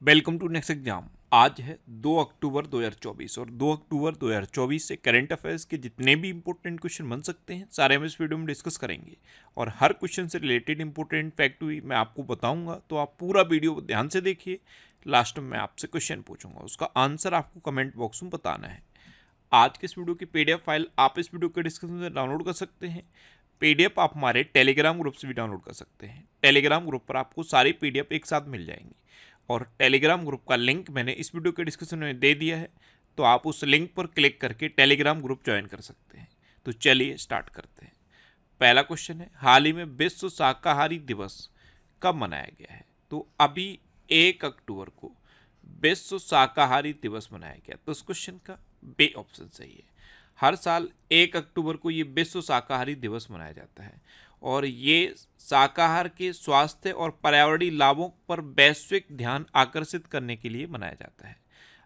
Welcome to next exam. आज है 2 अक्टूबर 2024 और 2 अक्टूबर 2024 से करंट अफेयर्स के जितने भी इंपॉर्टेंट क्वेश्चन बन सकते हैं सारे हम इस वीडियो में डिस्कस करेंगे और हर क्वेश्चन से रिलेटेड इंपॉर्टेंट फैक्ट भी मैं आपको बताऊंगा। तो आप पूरा वीडियो ध्यान से देखिए। लास्ट में मैं आपसे क्वेश्चन पूछूंगा, उसका आंसर आपको कमेंट बॉक्स में बताना है। आज के इस वीडियो की PDF फाइल आप इस वीडियो के डिस्क्रिप्शन से डाउनलोड कर सकते हैं। PDF आप हमारे टेलीग्राम ग्रुप से भी डाउनलोड कर सकते हैं। टेलीग्राम ग्रुप पर आपको सारी PDF एक साथ मिल जाएंगी और टेलीग्राम ग्रुप का लिंक मैंने इस वीडियो के डिस्क्रिप्शन में दे दिया है, तो आप उस लिंक पर क्लिक करके टेलीग्राम ग्रुप ज्वाइन कर सकते हैं। तो चलिए स्टार्ट करते हैं। पहला क्वेश्चन है, हाल ही में विश्व शाकाहारी दिवस कब मनाया गया है? तो अभी 1 अक्टूबर को विश्व शाकाहारी दिवस मनाया गया। तो इस क्वेश्चन का बी ऑप्शन सही है। हर साल 1 अक्टूबर को ये विश्व शाकाहारी दिवस मनाया जाता है और ये शाकाहार के स्वास्थ्य और पर्यावरणीय लाभों पर वैश्विक ध्यान आकर्षित करने के लिए मनाया जाता है।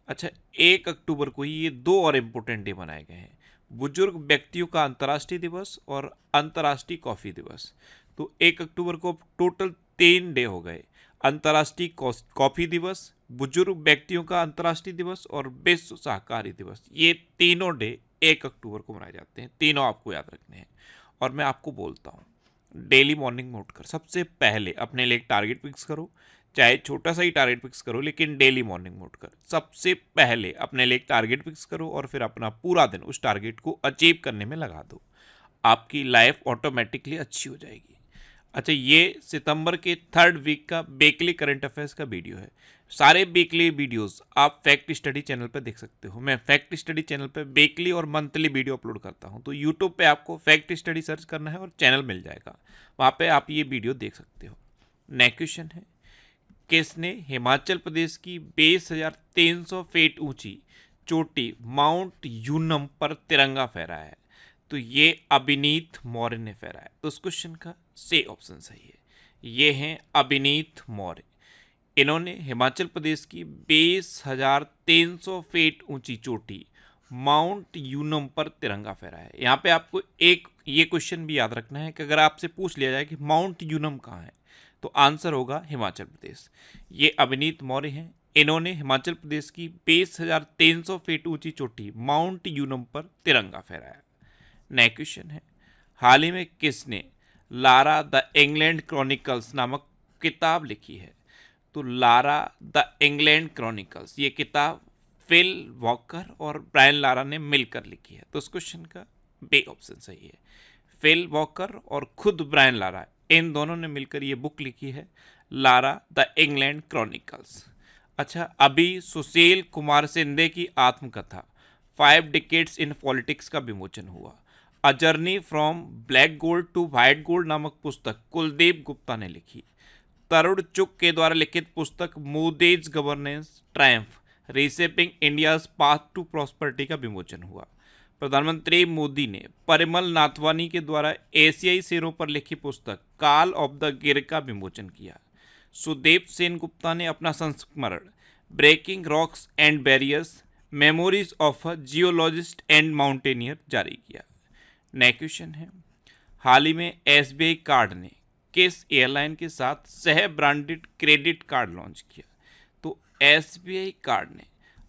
अच्छा, 1 अक्टूबर को ये दो और इम्पोर्टेंट डे मनाए गए हैं, बुजुर्ग व्यक्तियों का अंतर्राष्ट्रीय दिवस और अंतर्राष्ट्रीय कॉफ़ी दिवस। तो 1 अक्टूबर को टोटल 3 डे हो गए, अंतर्राष्ट्रीय कॉफ़ी दिवस, बुजुर्ग व्यक्तियों का अंतर्राष्ट्रीय दिवस और विश्व शाकाहारी दिवस। ये तीनों डे 1 अक्टूबर को मनाए जाते हैं, तीनों आपको याद रखने हैं। और मैं आपको बोलता हूँ, डेली मॉर्निंग में उठकर सबसे पहले अपने लिए एक टारगेट फिक्स करो, चाहे छोटा सा ही टारगेट फिक्स करो, लेकिन डेली मॉर्निंग में उठकर सबसे पहले अपने लिए एक टारगेट फिक्स करो और फिर अपना पूरा दिन उस टारगेट को अचीव करने में लगा दो। आपकी लाइफ ऑटोमेटिकली अच्छी हो जाएगी। अच्छा, ये सितंबर के 3rd वीक का वीकली करंट अफेयर्स का वीडियो है। सारे वीकली वीडियोस आप फैक्ट स्टडी चैनल पर देख सकते हो। मैं फैक्ट स्टडी चैनल पर वीकली और मंथली वीडियो अपलोड करता हूं, तो यूट्यूब पे आपको फैक्ट स्टडी सर्च करना है और चैनल मिल जाएगा, वहां पे आप ये वीडियो देख सकते हो। नेक्स्ट क्वेश्चन है, किसने हिमाचल प्रदेश की 22,300 फीट ऊंची चोटी माउंट यूनम पर तिरंगा फहराया है? तो ये अभिनीत मौर्य ने फहराया। तो इस क्वेश्चन का सी ऑप्शन सही है। ये हैं अभिनीत मौर्य। इन्होंने हिमाचल प्रदेश की 22,300 फीट ऊंची चोटी माउंट यूनम पर तिरंगा फहराया है। यहाँ पे आपको एक ये क्वेश्चन भी याद रखना है कि अगर आपसे पूछ लिया जाए कि माउंट यूनम कहाँ है, तो आंसर होगा हिमाचल प्रदेश। ये अभिनीत मौर्य हैं। इन्होंने हिमाचल प्रदेश की 22,300 फीट ऊंची चोटी माउंट यूनम पर तिरंगा फहराया। नेक्स्ट क्वेश्चन है, हाल ही में किसने लारा द इंग्लैंड क्रॉनिकल्स नामक किताब लिखी है? तो लारा द इंग्लैंड क्रॉनिकल्स ये किताब फिल वॉकर और ब्रायन लारा ने मिलकर लिखी है। तो इस क्वेश्चन का बी ऑप्शन सही है। फिल वॉकर और खुद ब्रायन लारा, इन दोनों ने मिलकर ये बुक लिखी है, लारा द इंग्लैंड क्रॉनिकल्स। अच्छा, अभी सुशील कुमार शिंदे की आत्मकथा 5 डिकेड्स इन पॉलिटिक्स का विमोचन हुआ। A journey from black gold to white gold नामक पुस्तक कुलदीप गुप्ता ने लिखी। तरुण चुग के द्वारा लिखित पुस्तक Modi's governance triumph reshaping India's path to prosperity का विमोचन हुआ। प्रधानमंत्री मोदी ने परिमल नाथवानी के द्वारा एशियाई शेरों पर लिखी पुस्तक कॉल ऑफ द गिर का विमोचन किया। सुदेव सेन गुप्ता ने अपना संस्मरण breaking rocks and barriers memories of a geologist and mountaineer जारी किया। नेक्स्ट क्वेश्चन है, हाल ही में SBI कार्ड ने किस एयरलाइन के साथ सह ब्रांडेड क्रेडिट कार्ड लॉन्च किया? तो SBI कार्ड ने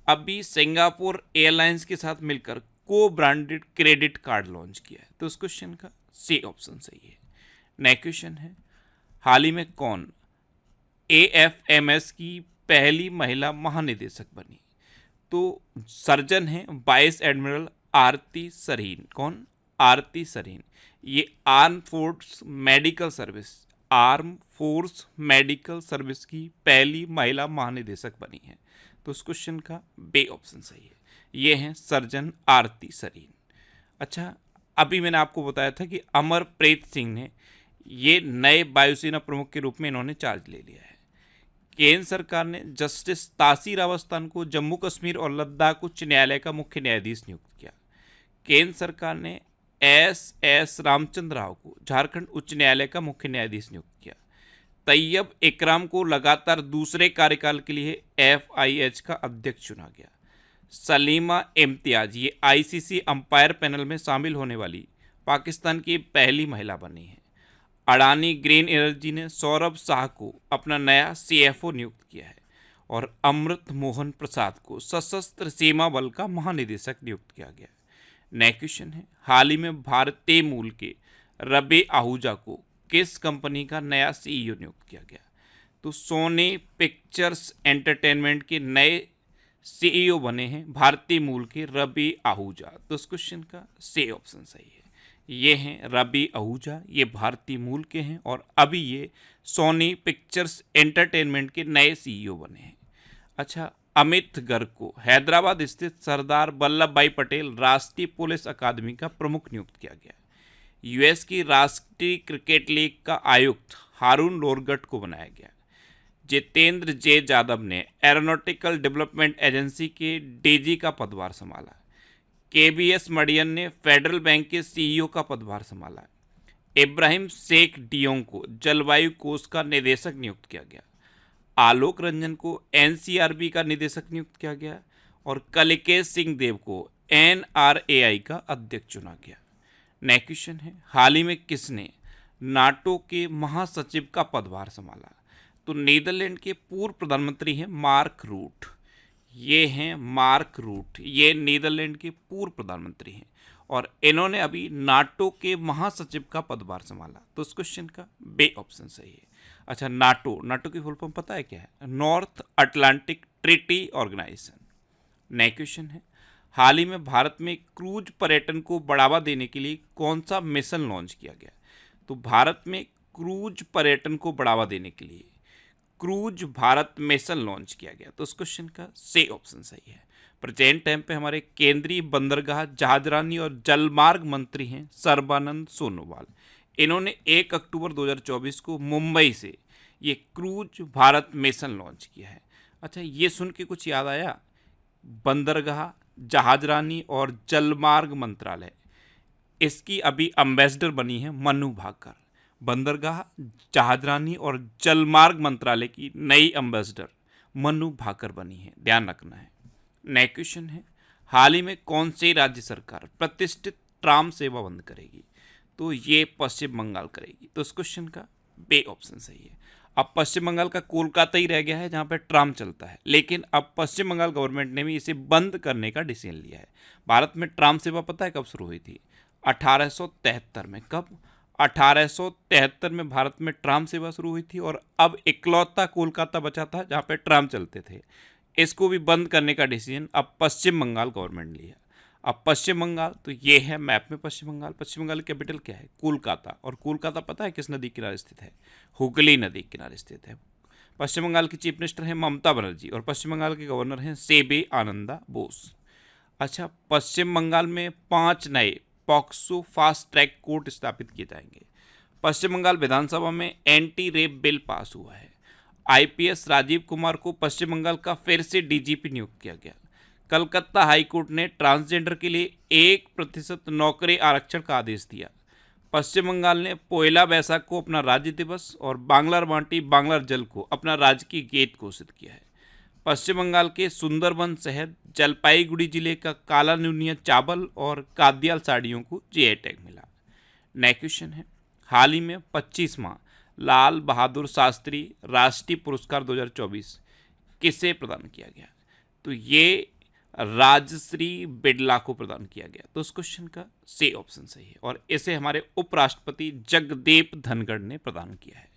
अभी सिंगापुर एयरलाइंस के साथ मिलकर को ब्रांडेड क्रेडिट कार्ड लॉन्च किया है। तो इस क्वेश्चन का सी ऑप्शन सही है। नेक्स्ट क्वेश्चन है, हाल ही में कौन AFMS की पहली महिला महानिदेशक बनी? तो सर्जन है वाइस एडमिरल आरती सरीन। कौन? आरती सरीन। ये आर्म फोर्स मेडिकल सर्विस की पहली महिला महानिदेशक बनी है। तो इस क्वेश्चन का बी ऑप्शन सही है। ये हैं सर्जन आरती सरीन। अच्छा, अभी मैंने आपको बताया था कि अमरप्रीत सिंह ने ये नए वायुसेना प्रमुख के रूप में इन्होंने चार्ज ले लिया है। केंद्र सरकार ने जस्टिस तासीर अवस्थान को जम्मू कश्मीर और लद्दाख उच्च न्यायालय का मुख्य न्यायाधीश नियुक्त किया। केंद्र सरकार ने SS रामचंद्र राव को झारखंड उच्च न्यायालय का मुख्य न्यायाधीश नियुक्त किया। तैयब इकराम को लगातार दूसरे कार्यकाल के लिए FIH का अध्यक्ष चुना गया। सलीमा इम्तियाज ये ICC अंपायर पैनल में शामिल होने वाली पाकिस्तान की पहली महिला बनी है। अडानी ग्रीन एनर्जी ने सौरभ शाह को अपना नया CFO नियुक्त किया है। और अमृत मोहन प्रसाद को सशस्त्र सीमा बल का महानिदेशक नियुक्त किया गया। नेक्स्ट क्वेश्चन है, हाल ही में भारतीय मूल के रबी आहूजा को किस कंपनी का नया सीईओ नियुक्त किया गया? तो सोनी पिक्चर्स एंटरटेनमेंट के नए सीईओ बने हैं भारतीय मूल के रबी आहूजा। तो इस क्वेश्चन का सी ऑप्शन सही है। ये हैं रबी आहूजा, ये भारतीय मूल के हैं और अभी ये सोनी पिक्चर्स एंटरटेनमेंट के नए सीईओ बने हैं। अच्छा, अमित गर्ग को हैदराबाद स्थित सरदार वल्लभ भाई पटेल राष्ट्रीय पुलिस अकादमी का प्रमुख नियुक्त किया गया। यूएस की राष्ट्रीय क्रिकेट लीग का आयुक्त हारून लोरगट को बनाया गया। जितेंद्र जे यादव ने एरोनॉटिकल डेवलपमेंट एजेंसी के डीजी का पदभार संभाला। केबीएस मडियन ने फेडरल बैंक के सीईओ का पदभार संभाला। इब्राहिम शेख डियोंग को जलवायु कोष का निदेशक नियुक्त किया गया। आलोक रंजन को एनसीआरबी का निदेशक नियुक्त किया गया और कलिकेश सिंह देव को एनआरएआई का अध्यक्ष चुना गया। नेक्स्ट क्वेश्चन है, हाल ही में किसने नाटो के महासचिव का पदभार संभाला? तो नीदरलैंड के पूर्व प्रधानमंत्री हैं मार्क रूट। ये हैं मार्क रूट, ये नीदरलैंड के पूर्व प्रधानमंत्री हैं और इन्होंने अभी नाटो के महासचिव का पदभार संभाला। तो इस क्वेश्चन का बे ऑप्शन सही है। अच्छा, नाटो की फुल फॉर्म पता है क्या है? North Atlantic Treaty Organisation. Next question है, हाल ही में भारत में क्रूज पर्यटन को बढ़ावा देने के लिए कौन सा मिशन लॉन्च किया गया? तो भारत में क्रूज पर्यटन को बढ़ावा देने के लिए क्रूज भारत मिशन लॉन्च किया गया। तो इस क्वेश्चन का सी ऑप्शन सही है। प्रेजेंट टाइम पे हमारे केंद्रीय बंदरगाह, जहाजरानी और जलमार्ग मंत्री हैं सर्बानंद सोनोवाल। इन्होंने 1 अक्टूबर 2024 को मुंबई से ये क्रूज भारत मिशन लॉन्च किया है। अच्छा, ये सुन के कुछ याद आया? बंदरगाह, जहाजरानी और जलमार्ग मंत्रालय, इसकी अभी एम्बेसडर बनी है मनु भाकर। बंदरगाह, जहाजरानी और जलमार्ग मंत्रालय की नई एम्बेसडर मनु भाकर बनी है, ध्यान रखना है। नेक्स्ट क्वेश्चन है, हाल ही में कौन सी राज्य सरकार प्रतिष्ठित ट्राम सेवा बंद करेगी? तो ये पश्चिम बंगाल करेगी। तो इस क्वेश्चन का बे ऑप्शन सही है। अब पश्चिम बंगाल का कोलकाता ही रह गया है जहाँ पे ट्राम चलता है, लेकिन अब पश्चिम बंगाल गवर्नमेंट ने भी इसे बंद करने का डिसीजन लिया है। भारत में ट्राम सेवा पता है कब शुरू हुई थी? 1873 में। कब? 1873 में भारत में ट्राम सेवा शुरू हुई थी और अब इकलौता कोलकाता बचा था जहाँ पे ट्राम चलते थे। इसको भी बंद करने का डिसीजन अब पश्चिम बंगाल गवर्नमेंट ने लिया। अब पश्चिम बंगाल, तो ये है मैप में पश्चिम बंगाल। पश्चिम बंगाल की कैपिटल क्या है? कोलकाता। और कोलकाता पता है किस नदी किनारे स्थित है? हुगली नदी किनारे स्थित है। पश्चिम बंगाल की चीफ मिनिस्टर हैं ममता बनर्जी और पश्चिम बंगाल के गवर्नर हैं सेबे आनंदा बोस। अच्छा, पश्चिम बंगाल में 5 नए पॉक्सो फास्ट ट्रैक कोर्ट स्थापित किए जाएंगे। पश्चिम बंगाल विधानसभा में एंटी रेप बिल पास हुआ है। आईपीएस राजीव कुमार को पश्चिम बंगाल का फिर से डीजीपी नियुक्त किया गया। कलकत्ता हाईकोर्ट ने ट्रांसजेंडर के लिए 1% नौकरी आरक्षण का आदेश दिया। पश्चिम बंगाल ने पोयला बैसाख को अपना राज्य दिवस और बांग्लार बांटी बांग्लार जल को अपना राजकीय गीत घोषित किया है। पश्चिम बंगाल के सुंदरबन शहर जलपाईगुड़ी जिले का काला नुनिया चावल और कादियाल साड़ियों को जीआई टैग मिला। नेक्स्ट क्वेश्चन है, हाल ही में 25वां लाल बहादुर शास्त्री राष्ट्रीय पुरस्कार 2024 किसे प्रदान किया गया? तो ये राजश्री बिड़ला को प्रदान किया गया। तो इस क्वेश्चन का सी ऑप्शन सही है और इसे हमारे उपराष्ट्रपति जगदीप धनखड़ ने प्रदान किया है।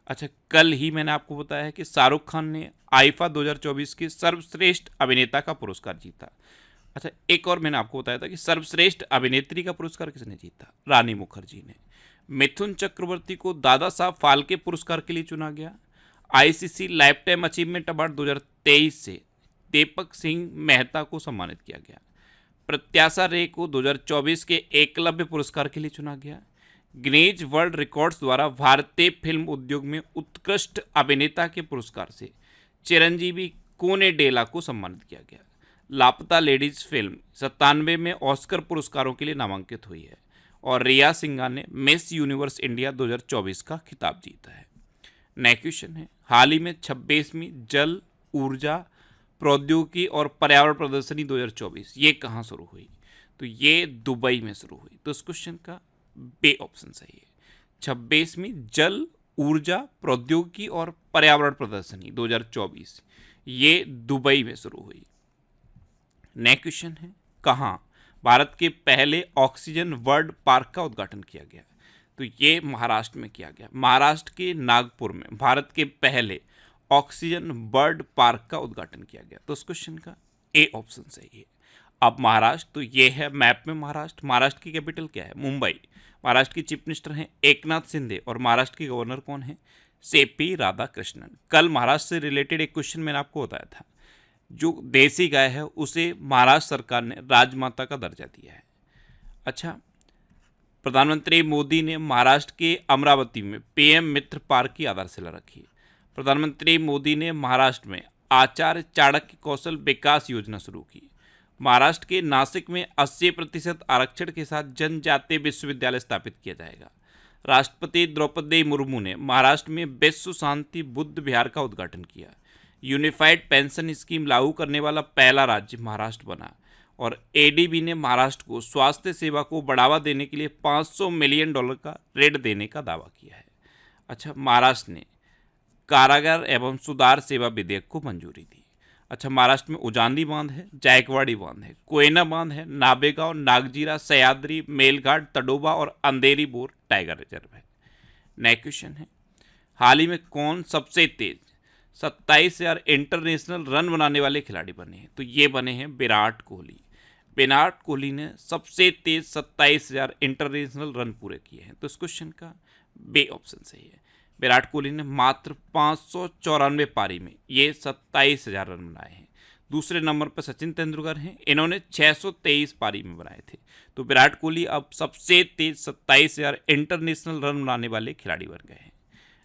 अच्छा, कल ही मैंने आपको बताया है कि शाहरुख खान ने आईफा 2024 के सर्वश्रेष्ठ अभिनेता का पुरस्कार जीता। अच्छा, एक और मैंने आपको बताया था कि सर्वश्रेष्ठ अभिनेत्री का पुरस्कार किसने जीता? रानी मुखर्जी ने। मिथुन चक्रवर्ती को दादा साहब फाल्के पुरस्कार के लिए चुना गया। ICC life time achievement award 2023 से दीपक सिंह मेहता को सम्मानित किया गया। प्रत्याशा रे को 2024 के एकलव्य पुरस्कार के लिए चुना गया। गिनीज वर्ल्ड रिकॉर्ड्स द्वारा भारतीय फिल्म उद्योग में उत्कृष्ट अभिनेता के पुरस्कार से चिरंजीवी कोनेडेला को सम्मानित किया गया। लापता लेडीज फिल्म 97 में ऑस्कर पुरस्कारों के लिए नामांकित हुई है और रिया सिंघा ने मिस यूनिवर्स इंडिया 2024 का खिताब जीता है। नेक्स्ट क्वेश्चन है, हाल ही में 26वीं जल ऊर्जा प्रौद्योगिकी और पर्यावरण प्रदर्शनी 2024 ये कहाँ शुरू हुई? तो ये दुबई में शुरू हुई। तो इस क्वेश्चन का बे ऑप्शन सही है। 26वीं जल ऊर्जा प्रौद्योगिकी और पर्यावरण प्रदर्शनी 2024 ये दुबई में शुरू हुई। नेक्स्ट क्वेश्चन है, कहाँ भारत के पहले ऑक्सीजन वर्ल्ड पार्क का उद्घाटन किया गया? तो ये महाराष्ट्र में किया गया। महाराष्ट्र के नागपुर में भारत के पहले ऑक्सीजन बर्ड पार्क का उद्घाटन किया गया। तो उस क्वेश्चन का ए ऑप्शन सही है। अब महाराष्ट्र, तो ये है मैप में महाराष्ट्र। महाराष्ट्र की कैपिटल क्या है? मुंबई। महाराष्ट्र की चीफ मिनिस्टर हैं एकनाथ शिंदे और महाराष्ट्र के गवर्नर कौन है? सीपी राधाकृष्णन। कल महाराष्ट्र से रिलेटेड एक क्वेश्चन मैंने आपको बताया था, जो देसी गाय है उसे महाराष्ट्र सरकार ने राजमाता का दर्जा दिया है। अच्छा, प्रधानमंत्री मोदी ने महाराष्ट्र के अमरावती में पीएम मित्र पार्क की आधारशिला रखी। प्रधानमंत्री मोदी ने महाराष्ट्र में आचार्य चाणक्य कौशल विकास योजना शुरू की। महाराष्ट्र के नासिक में 80% आरक्षण के साथ जनजातीय विश्वविद्यालय स्थापित किया जाएगा। राष्ट्रपति द्रौपदी मुर्मू ने महाराष्ट्र में विश्व शांति बुद्ध विहार का उद्घाटन किया। यूनिफाइड पेंशन स्कीम लागू करने वाला पहला राज्य महाराष्ट्र बना। और एडीबी ने महाराष्ट्र को स्वास्थ्य सेवा को बढ़ावा देने के लिए $500 मिलियन का ऋण देने का दावा किया है। अच्छा, महाराष्ट्र ने कारागार एवं सुधार सेवा विधेयक को मंजूरी दी। अच्छा, महाराष्ट्र में उजानी बांध है, जायकवाड़ी बांध है, कोयना बांध है, नाबेगांव, नागजीरा, सह्याद्री, मेलघाट, तडोबा और अंधेरी बोर टाइगर रिजर्व है। नेक्स्ट क्वेश्चन है, हाल ही में कौन सबसे तेज 27,000 इंटरनेशनल रन बनाने वाले खिलाड़ी बने हैं? तो ये बने हैं विराट कोहली। विराट कोहली ने सबसे तेज 27,000 इंटरनेशनल रन पूरे किए हैं। तो इस क्वेश्चन का बे ऑप्शन सही है। विराट कोहली ने मात्र 594 पारी में ये 27,000 रन बनाए हैं। दूसरे नंबर पर सचिन तेंदुलकर हैं, इन्होंने 623 पारी में बनाए थे। तो विराट कोहली अब सबसे तेज 27,000 इंटरनेशनल रन बनाने वाले खिलाड़ी बन गए हैं।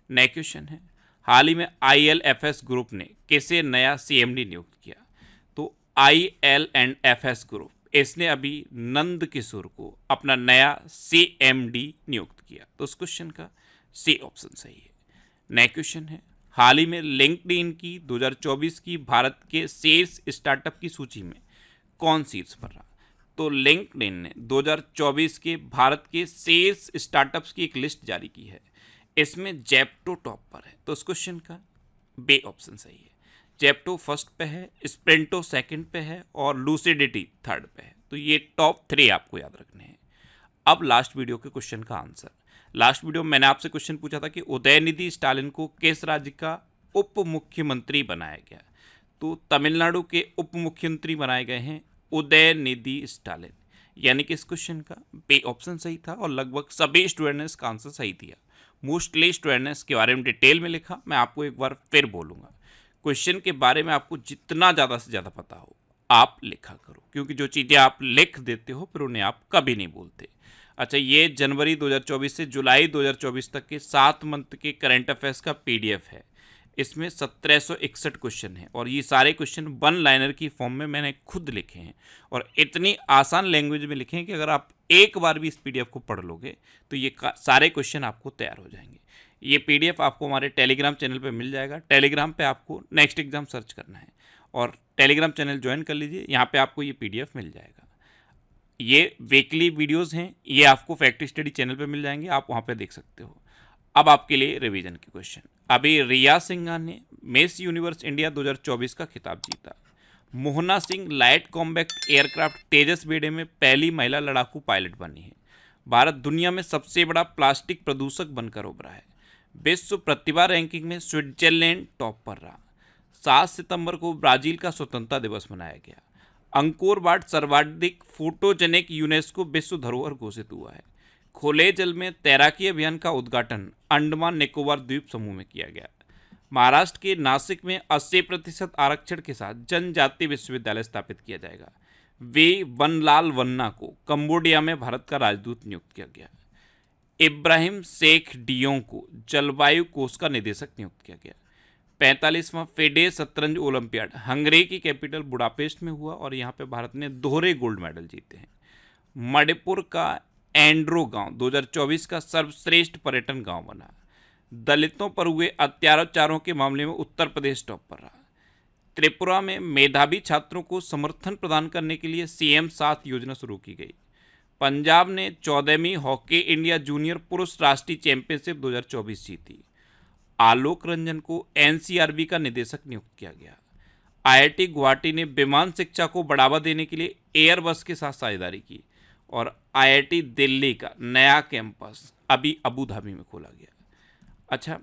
नेक्स्ट क्वेश्चन है, हाल ही में IL&FS ग्रुप ने किसे नया CMD नियुक्त किया? तो IL&FS ग्रुप, इसने अभी नंद किशोर को अपना नया CMD नियुक्त किया। तो उस क्वेश्चन का सी ऑप्शन सही है। नेक्स्ट क्वेश्चन है, हाल ही में लिंक्डइन की 2024 की भारत के शीर्ष स्टार्टअप की सूची में कौन शीर्ष पर रहा? तो लिंक्डइन ने 2024 के भारत के शीर्ष स्टार्टअप्स की एक लिस्ट जारी की है। इसमें जेप्टो टॉप पर है। तो उस क्वेश्चन का बे ऑप्शन सही है। जेप्टो फर्स्ट पे है, स्प्रिंटो सेकंड पे है और लूसिडिटी थर्ड पे है। तो ये टॉप 3 आपको याद रखने हैं। अब लास्ट वीडियो के क्वेश्चन का आंसर। लास्ट वीडियो में मैंने आपसे क्वेश्चन पूछा था कि उदयनिधि स्टालिन को किस राज्य का उप मुख्यमंत्री बनाया गया? तो तमिलनाडु के उप मुख्यमंत्री बनाए गए हैं उदयनिधि स्टालिन। यानी कि इस क्वेश्चन का बे ऑप्शन सही था और लगभग सभी स्टूडेंट ने इसका आंसर सही दिया। मोस्टली स्टूडेंट ने इसके बारे में डिटेल में लिखा। मैं आपको एक बार फिर बोलूँगा, क्वेश्चन के बारे में आपको जितना ज़्यादा से ज़्यादा पता हो आप लिखा करो, क्योंकि जो चीज़ें आप लिख देते हो फिर उन्हें आप कभी नहीं बोलते। अच्छा, ये जनवरी 2024 से जुलाई 2024 तक के 7 मंथ के करंट अफेयर्स का PDF है। इसमें 1761 क्वेश्चन हैं और ये सारे क्वेश्चन 1 लाइनर की फॉर्म में मैंने खुद लिखे हैं और इतनी आसान लैंग्वेज में लिखे हैं कि अगर आप एक बार भी इस PDF को पढ़ लोगे तो ये सारे क्वेश्चन आपको तैयार हो जाएंगे। ये PDF आपको हमारे टेलीग्राम चैनल पे मिल जाएगा। टेलीग्राम पे आपको नेक्स्ट एग्जाम सर्च करना है और टेलीग्राम चैनल ज्वाइन कर लीजिए। यहाँ पे आपको ये PDF मिल जाएगा। ये वीकली वीडियोस हैं, ये आपको फैक्ट स्टडी चैनल पे मिल जाएंगे, आप वहाँ पे देख सकते हो। अब आपके लिए रिवीजन के क्वेश्चन। अभी रिया सिंघा ने मिस यूनिवर्स इंडिया 2024 का खिताब जीता। Mohana Singh light combat aircraft Tejas बेड़े में पहली महिला लड़ाकू पायलट बनी है। भारत दुनिया में सबसे बड़ा प्लास्टिक प्रदूषक बनकर उभरा है। विश्व प्रतिभा रैंकिंग में स्विट्जरलैंड टॉप पर रहा। 7 सितंबर को ब्राजील का स्वतंत्रता दिवस मनाया गया। अंकोर वाट सर्वाधिक फोटोजेनिक यूनेस्को विश्व धरोहर घोषित हुआ है। खुले जल में तैराकी अभियान का उद्घाटन अंडमान निकोबार द्वीप समूह में किया गया। महाराष्ट्र के नासिक में 80% आरक्षण के साथ जनजातीय विश्वविद्यालय स्थापित किया जाएगा। वे वनलाल वन्ना को कंबोडिया में भारत का राजदूत नियुक्त किया गया। इब्राहिम शेख डियोंग को जलवायु कोष का निदेशक नियुक्त किया गया। 45वां फेडे शतरंज ओलंपियाड हंगरी की कैपिटल बुडापेस्ट में हुआ और यहाँ पे भारत ने दोहरे गोल्ड मेडल जीते हैं। मणिपुर का एंड्रो गांव 2024 का सर्वश्रेष्ठ पर्यटन गांव बना। दलितों पर हुए अत्याचारों के मामले में उत्तर प्रदेश टॉप पर रहा। त्रिपुरा में मेधावी छात्रों को समर्थन प्रदान करने के लिए CM 7 योजना शुरू की गई। पंजाब ने 14वीं हॉकी इंडिया जूनियर पुरुष राष्ट्रीय चैंपियनशिप 2024 जीती। आलोक रंजन को NCRB का निदेशक नियुक्त किया गया। IIT गुवाहाटी ने विमान शिक्षा को बढ़ावा देने के लिए एयरबस के साथ साझेदारी की। और IIT दिल्ली का नया कैंपस अभी अबू धाबी में खोला गया। अच्छा,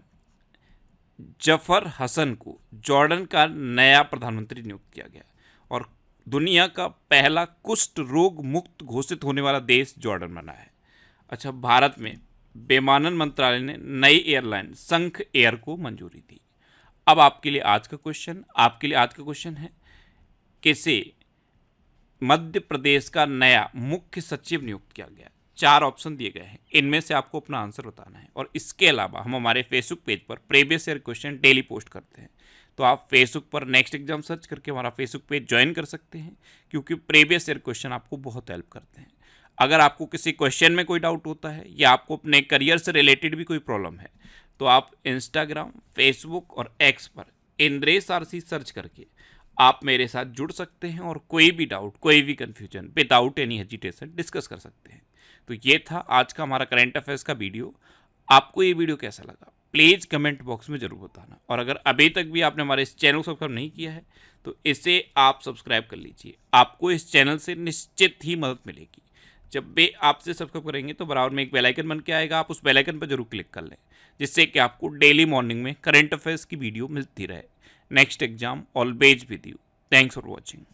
जफर हसन को जॉर्डन का नया प्रधानमंत्री नियुक्त किया गया। और दुनिया का पहला कुष्ठ रोग मुक्त घोषित होने वाला देश जॉर्डन बना है। अच्छा, भारत में विमानन मंत्रालय ने नई एयरलाइन शंख एयर को मंजूरी दी। अब आपके लिए आज का क्वेश्चन है, किसे मध्य प्रदेश का नया मुख्य सचिव नियुक्त किया गया। 4 ऑप्शन दिए गए हैं, इनमें से आपको अपना आंसर बताना है। और इसके अलावा हम हमारे फेसबुक पेज पर previous year question daily post करते हैं, तो आप फेसबुक पर नेक्स्ट एग्जाम सर्च करके हमारा फेसबुक पेज ज्वाइन कर सकते हैं, क्योंकि प्रीवियस ईयर क्वेश्चन आपको बहुत हेल्प करते हैं। अगर आपको किसी क्वेश्चन में कोई डाउट होता है या आपको अपने करियर से रिलेटेड भी कोई प्रॉब्लम है, तो आप इंस्टाग्राम, फेसबुक और एक्स पर इंद्रेश आरसी सर्च करके आप मेरे साथ जुड़ सकते हैं और कोई भी डाउट, कोई भी confusion without any hesitation discuss कर सकते हैं। तो ये था आज का हमारा करंट अफेयर्स का वीडियो। आपको ये वीडियो कैसा लगा प्लीज़ कमेंट बॉक्स में ज़रूर बताना। और अगर अभी तक भी आपने हमारे इस चैनल को सब्सक्राइब नहीं किया है तो इसे आप सब्सक्राइब कर लीजिए, आपको इस चैनल से निश्चित ही मदद मिलेगी। जब भी आपसे सब्सक्राइब करेंगे तो बराबर में एक बेल आइकन बन के आएगा, आप उस बेल आइकन पर जरूर क्लिक कर लें, जिससे कि आपको डेली मॉर्निंग में करंट अफेयर्स की वीडियो मिलती रहे। Next exam always with you. Thanks for watching.